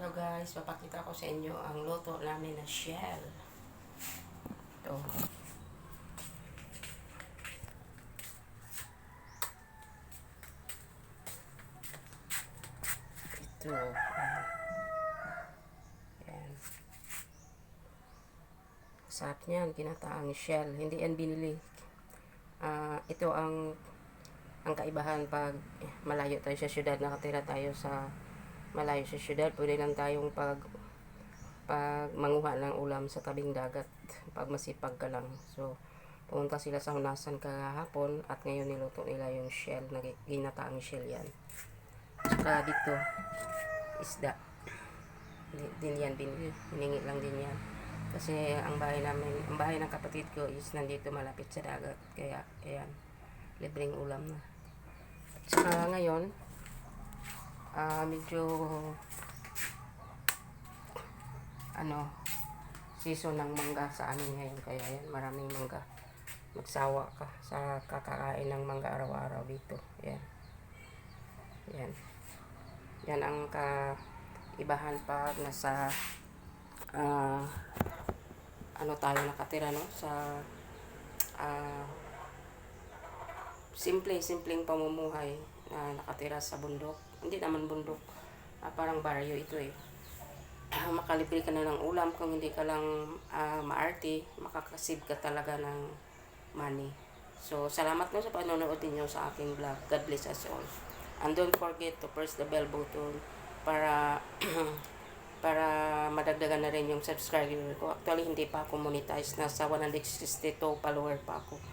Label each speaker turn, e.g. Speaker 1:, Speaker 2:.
Speaker 1: Hello guys, papakita ko sa inyo ang luto namin na shell. Ito. Ito. Ayan. Sarap niyan, kinataang shell. Hindi yan binili. Ito ang kaibahan pag malayo tayo sa syudad, nakatira tayo sa malayo sa syudad, pwede lang tayong pag manguha ng ulam sa tabing dagat pag masipag ka lang. So pumunta sila sa Hunasan kahapon at ngayon niluto nila yung shell, ginataang shell yan. Saka dito isda din yan, hiningi lang din yan kasi ang bahay namin, ang bahay ng kapatid ko is nandito malapit sa dagat, kaya ayan, libreng ulam na. Saka ngayon medyo season ng mangga sa amin ngayon, kaya yan, maraming mangga. Magsawa ka sa kakakain ng mangga araw-araw dito. Yan. Yan. Yan ang kaibahan pag nasa tayo nakatira, no? Sa simpleng pamumuhay na nakatira sa bundok. Hindi naman bundok. Parang baryo ito eh. Makalibre ka na ng ulam kung hindi ka lang maarte, makakasave ka talaga ng money. So, salamat po sa panonood niyo sa aking vlog. God bless us all. And don't forget to press the bell button para madagdagan na rin yung subscriber ko. Actually, hindi pa ako monetize. Nasa 162 follower pa ako.